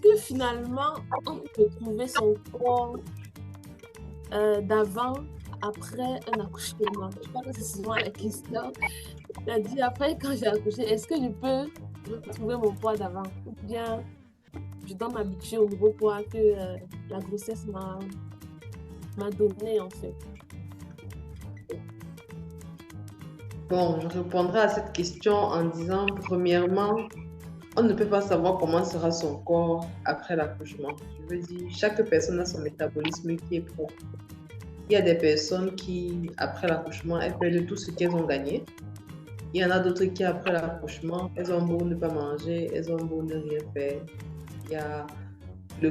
que finalement, on peut retrouver son corps d'avant, après un accouchement? Je crois que c'est souvent la question. C'est-à-dire, après, quand j'ai accouché, est-ce que je peux retrouver mon poids d'avant? Ou bien je dois m'habituer au nouveau poids que la grossesse m'a donné, en fait? Bon, je répondrai à cette question en disant, premièrement, on ne peut pas savoir comment sera son corps après l'accouchement. Je veux dire, chaque personne a son métabolisme qui est propre. Il y a des personnes qui, après l'accouchement, elles perdent tout ce qu'elles ont gagné. Il y en a d'autres qui, après l'accouchement, elles ont beau ne pas manger, elles ont beau ne rien faire. Il y a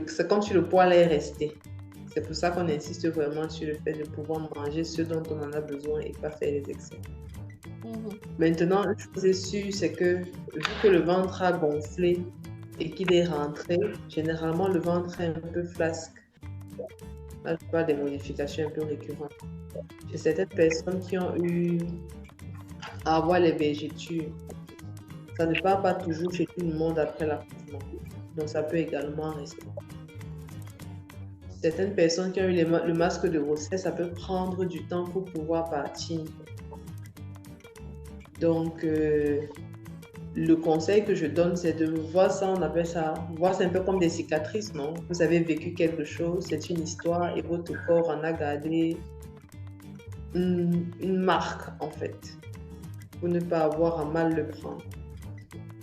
c'est comme si le poids est resté. C'est pour ça qu'on insiste vraiment sur le fait de pouvoir manger ce dont on en a besoin et pas faire les excès. Maintenant, une chose est sûre, c'est que vu que le ventre a gonflé et qu'il est rentré, généralement le ventre est un peu flasque. Là, je parle des modifications un peu récurrentes. Chez certaines personnes qui ont eu à avoir les vergetures, ça ne part pas toujours chez tout le monde après l'accouchement. Donc, ça peut également rester. Certaines personnes qui ont eu le masque de grossesse, ça peut prendre du temps pour pouvoir partir. Donc, le conseil que je donne, c'est de voir ça, on appelle ça, voir ça un peu comme des cicatrices, non? Vous avez vécu quelque chose, c'est une histoire et votre corps en a gardé une marque, en fait, pour ne pas avoir à mal le prendre.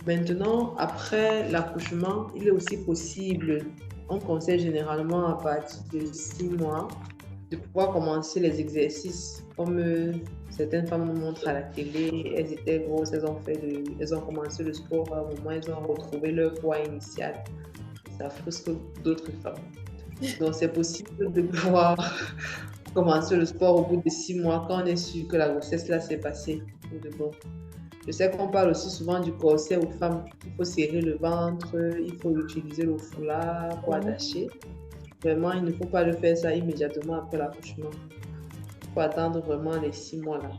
Maintenant, après l'accouchement, il est aussi possible, on conseille généralement à partir de 6 mois, de pouvoir commencer les exercices. Comme certaines femmes nous montrent à la télé, elles étaient grosses, elles ont commencé le sport, à un moment, elles ont retrouvé leur poids initial. Ça frustre d'autres femmes. Donc, c'est possible de pouvoir commencer le sport au bout de 6 mois quand on est sûr que la grossesse là s'est passée pour de bon. Je sais qu'on parle aussi souvent du corset aux femmes. Il faut serrer le ventre, il faut utiliser le foulard pour attacher. Vraiment, il ne faut pas le faire ça immédiatement après l'accouchement. Il faut attendre vraiment les 6 mois là.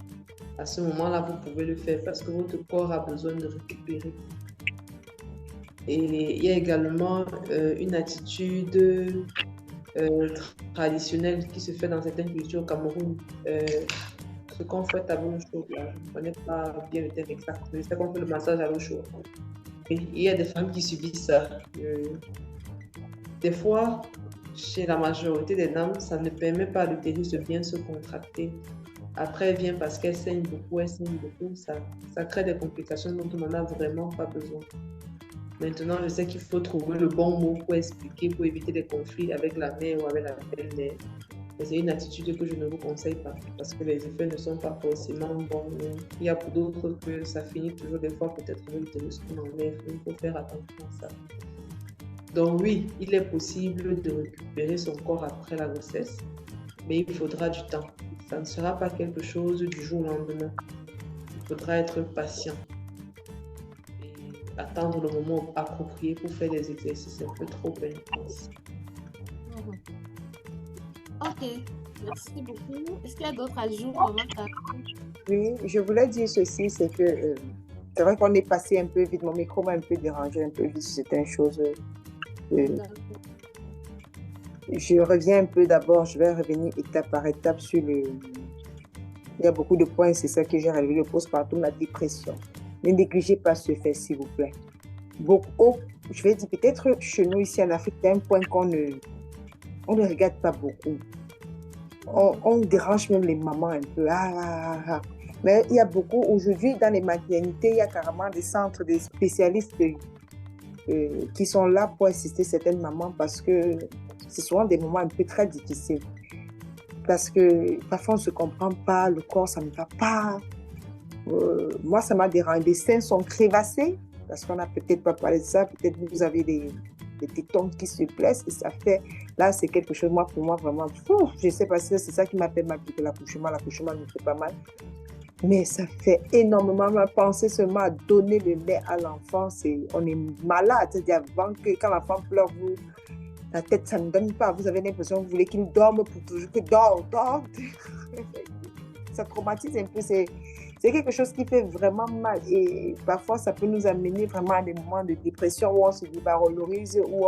À ce moment-là, vous pouvez le faire parce que votre corps a besoin de récupérer. Et il y a également une attitude traditionnelle qui se fait dans certaines cultures au Cameroun. Ce qu'on fait à l'eau chaude, là. Je ne connais pas bien le terme exact, mais c'est qu'on fait le massage à l'eau chaude. Et il y a des femmes qui subissent ça. Des fois, chez la majorité des dames, ça ne permet pas à l'utérus de bien se contracter. Après, elle vient parce qu'elle saigne beaucoup, ça crée des complications dont on n'en a vraiment pas besoin. Maintenant, je sais qu'il faut trouver le bon mot pour expliquer, pour éviter des conflits avec la mère ou avec la belle-mère. C'est une attitude que je ne vous conseille pas parce que les effets ne sont pas forcément bons. Il y a pour d'autres que ça finit toujours des fois peut-être avec l'utérus qu'on enlève. Il faut faire attention à ça. Donc oui, il est possible de récupérer son corps après la grossesse, mais il faudra du temps. Ça ne sera pas quelque chose du jour au lendemain. Il faudra être patient et attendre le moment approprié pour faire des exercices un peu trop intenses. Ok, merci beaucoup. Est-ce qu'il y a d'autres ajouts, maman? Oui, je voulais dire ceci, c'est que c'est vrai qu'on est passé un peu vite, mon micro m'a un peu dérangé, un peu vite sur certaines choses. Je reviens un peu d'abord, je vais revenir étape par étape sur le... Il y a beaucoup de points, c'est ça que j'ai relevé, le postpartum, la dépression. Ne négligez pas ce fait, s'il vous plaît. Beaucoup, je vais dire peut-être chez nous ici en Afrique, c'est un point qu'on ne regarde pas beaucoup. On dérange même les mamans un peu. Mais il y a beaucoup, aujourd'hui, dans les maternités, il y a carrément des centres, des spécialistes qui sont là pour assister certaines mamans parce que c'est souvent des moments un peu très difficiles. Parce que parfois, on ne se comprend pas, le corps, ça ne va pas. Moi, ça m'a dérangé. Les seins sont crévassés parce qu'on n'a peut-être pas parlé de ça. Peut-être vous avez des tétons qui se blessent et ça fait... Là, c'est quelque chose, moi, pour moi, vraiment... je ne sais pas si c'est ça qui m'a fait mal que l'accouchement. L'accouchement me fait pas mal. Mais ça fait énormément mal. Penser seulement à donner le lait à l'enfant, on est malade. C'est-à-dire avant que quand l'enfant pleure, la tête, ça ne donne pas. Vous avez l'impression que vous voulez qu'il dorme pour toujours, que dort. Ça traumatise un peu. C'est quelque chose qui fait vraiment mal et parfois ça peut nous amener vraiment à des moments de dépression où on se dévalorise, où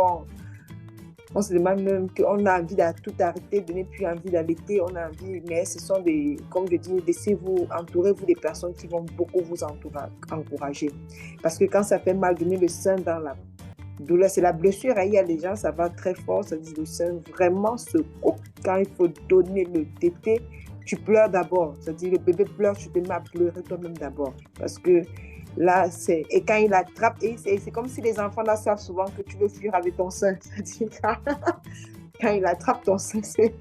on se demande même qu'on a envie de tout arrêter, de ne plus envie d'allaiter, on a envie, mais ce sont des, comme je dis, laissez-vous, entourez-vous des personnes qui vont beaucoup vous encourager. Parce que quand ça fait mal, donner le sein dans la douleur, c'est la blessure, hein. Il y a des gens, ça va très fort, ça dit le sein vraiment se coupe. Quand il faut donner le tété, tu pleures d'abord. C'est-à-dire le bébé pleure, tu te mets à pleurer toi-même d'abord. Parce que là, et quand il attrape, et c'est comme si les enfants là savent souvent que tu veux fuir avec ton sein. C'est-à-dire quand il attrape ton sein, c'est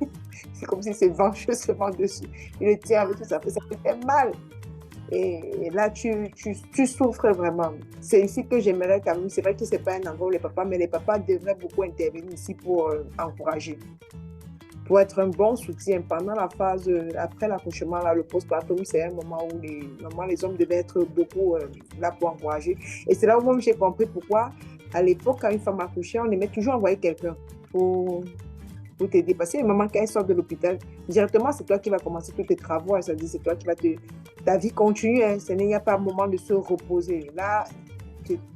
comme si c'est vengeusement dessus. Il le tient avec tout ça, ça te fait mal. Et là, tu souffres vraiment. C'est ici que j'aimerais quand même, c'est vrai que ce n'est pas un endroit où les papas, mais les papas devraient beaucoup intervenir ici pour encourager, pour être un bon soutien pendant la phase, après l'accouchement, là, le postpartum, c'est un moment où les hommes devaient être beaucoup là pour encourager. Et c'est là où j'ai compris pourquoi, à l'époque, quand une femme accouchait, on aimait toujours envoyer quelqu'un pour t'aider. Parce que les mamans, quand elles sortent de l'hôpital, directement, c'est toi qui vas commencer tous tes travaux. Ça dit, c'est toi qui vas ta vie continue. Hein. Il n'y a pas un moment de se reposer. Là,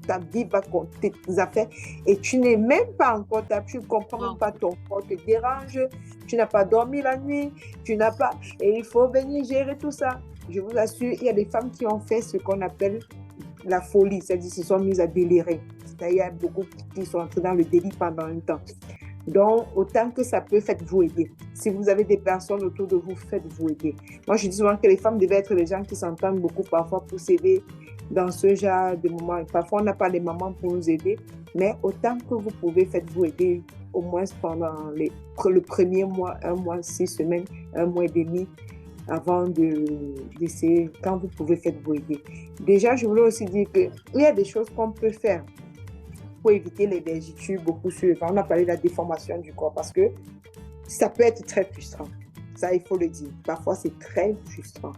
ta vie va compter tes affaires et tu n'es même pas encore, tu ne comprends même pas, ton corps te dérange, tu n'as pas dormi la nuit, et il faut venir gérer tout ça. Je vous assure, il y a des femmes qui ont fait ce qu'on appelle la folie, c'est-à-dire se sont mises à délirer. Il y a beaucoup qui sont entrés dans le délit pendant un temps. Donc, autant que ça peut, faites-vous aider. Si vous avez des personnes autour de vous, faites-vous aider. Moi, je dis souvent que les femmes devaient être les gens qui s'entendent beaucoup parfois pour s'aider dans ce genre de moments. Parfois, on n'a pas les mamans pour nous aider, mais autant que vous pouvez, faites-vous aider au moins pendant le premier mois, 1 mois, 6 semaines, 1 mois et demi, avant d'essayer. Quand vous pouvez, faites-vous aider. Déjà, je voulais aussi dire qu'il y a des choses qu'on peut faire pour éviter les vergetures beaucoup sur le ventre. On a parlé de la déformation du corps parce que ça peut être très frustrant. Ça, il faut le dire. Parfois, c'est très frustrant.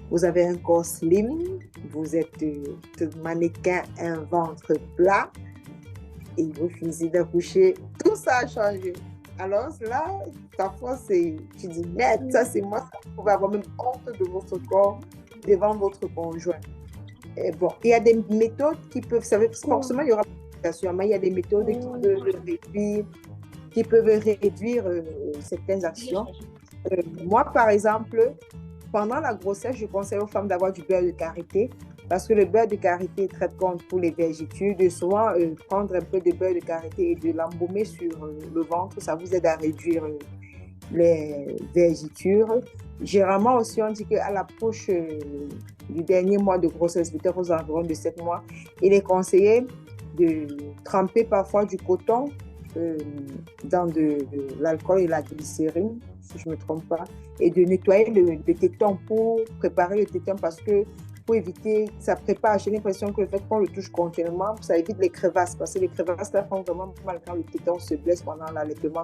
Vous avez un corps slim, vous êtes mannequin, un ventre plat, et vous finissez d'accoucher, tout ça a changé. Alors là, parfois, tu dis, merde, ça c'est moi, vous pouvez avoir même honte de votre corps devant votre conjoint. Et bon, il y a des méthodes qui peuvent, forcément, il y aura mais il y a des méthodes qui peuvent réduire certaines actions. Moi, par exemple, pendant la grossesse, je conseille aux femmes d'avoir du beurre de karité parce que le beurre de karité traite contre les vergetures. De souvent prendre un peu de beurre de karité et de l'embaumer sur le ventre, ça vous aide à réduire les vergetures. Généralement aussi, on dit qu'à l'approche du dernier mois de grossesse, peut-être aux environs de 7 mois, il est conseillé de tremper parfois du coton dans de l'alcool et la glycérine, si je ne me trompe pas, et de nettoyer le téton pour préparer le téton parce que pour éviter, ça prépare, j'ai l'impression que le fait qu'on le touche continuellement, ça évite les crevasses parce que les crevasses là font vraiment mal quand le téton se blesse pendant l'allaitement.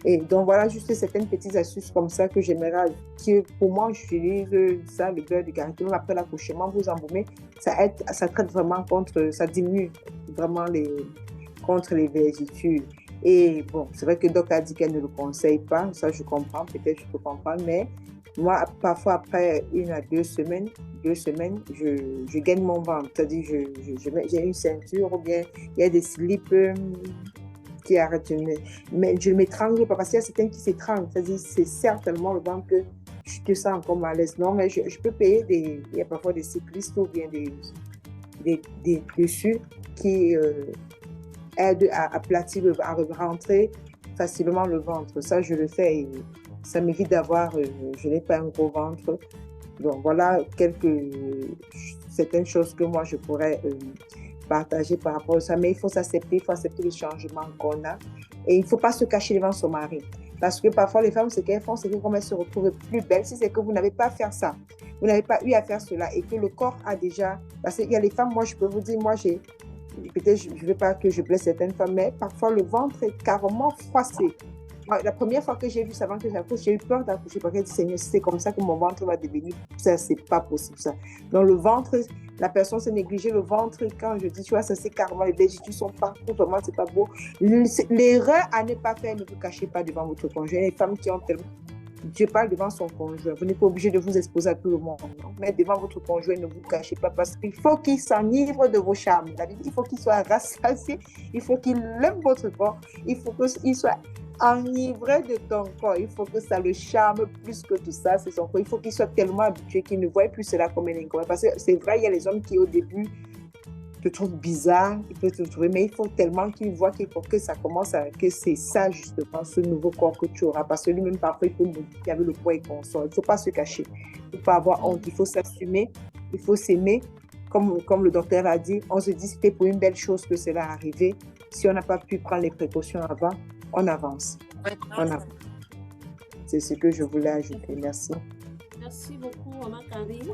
Et donc voilà, juste certaines petites astuces comme ça que j'aimerais, que pour moi j'utilise ça, le beurre de karité, même après l'accouchement, vous embaumez, ça traite vraiment ça diminue vraiment contre les vergetures. Et bon, c'est vrai que le docteur a dit qu'elle ne le conseille pas, ça je comprends, peut-être je peux comprendre, mais moi, parfois après 1 à 2 semaines, je gagne mon ventre, c'est-à-dire j'ai une ceinture ou bien il y a des slips qui arrêtent, mais je ne m'étrangle pas parce qu'il y a certains qui s'étranglent, c'est-à-dire c'est certainement le ventre que je te sens encore à l'aise. Non, mais je peux payer il y a parfois des cyclistes ou bien des dessus qui aident à aplatir, à rentrer facilement le ventre. Ça, je le fais et ça m'évite d'avoir, je n'ai pas un gros ventre. Donc voilà certaines choses que moi je pourrais partager par rapport à ça. Mais il faut s'accepter, il faut accepter les changements qu'on a. Et il ne faut pas se cacher devant son mari. Parce que parfois les femmes, ce qu'elles font, c'est que comme elles se retrouvent plus belles, si c'est que vous n'avez pas fait ça, vous n'avez pas eu à faire cela et que le corps a déjà... Parce qu'il y a les femmes, moi je peux vous dire, peut-être je ne veux pas que je blesse certaines femmes, mais parfois le ventre est carrément froissé. La première fois que j'ai vu ça avant que j'accouche, j'ai eu peur d'accoucher parce que j'ai dit, Seigneur, si c'est comme ça que mon ventre va devenir, ça, c'est pas possible ça. Donc le ventre, la personne s'est négligée, le ventre, quand je dis, tu vois, ça c'est carrément, les vergetures sont partout, vraiment, c'est pas beau. L'erreur à ne pas faire, ne vous cachez pas devant votre conjoint. Les femmes qui ont tellement Je parle devant son conjoint. Vous n'êtes pas obligé de vous exposer à tout le monde. Non? Mais devant votre conjoint, ne vous cachez pas parce qu'il faut qu'il s'enivre de vos charmes. Il faut qu'il soit rassasié. Il faut qu'il aime votre corps. Il faut qu'il soit enivré de ton corps. Il faut que ça le charme plus que tout ça. C'est son corps. Il faut qu'il soit tellement habitué qu'il ne voit plus cela comme un inconvénient. Parce que c'est vrai, il y a les hommes qui, au début, te trouvent bizarre, il peut te trouver, mais il faut tellement qu'il voit qu'il faut que ça commence à, que c'est ça justement, ce nouveau corps que tu auras. Parce que lui-même, parfois, il faut modifier avec le poids et consort. Il ne faut pas se cacher. Il ne faut pas avoir honte. Il faut s'assumer. Il faut s'aimer. Comme le docteur a dit, on se dit c'était pour une belle chose que cela est arrivé. Si on n'a pas pu prendre les précautions avant, on avance. On avance. C'est ce que je voulais ajouter. Merci. Merci beaucoup, Maman Karine.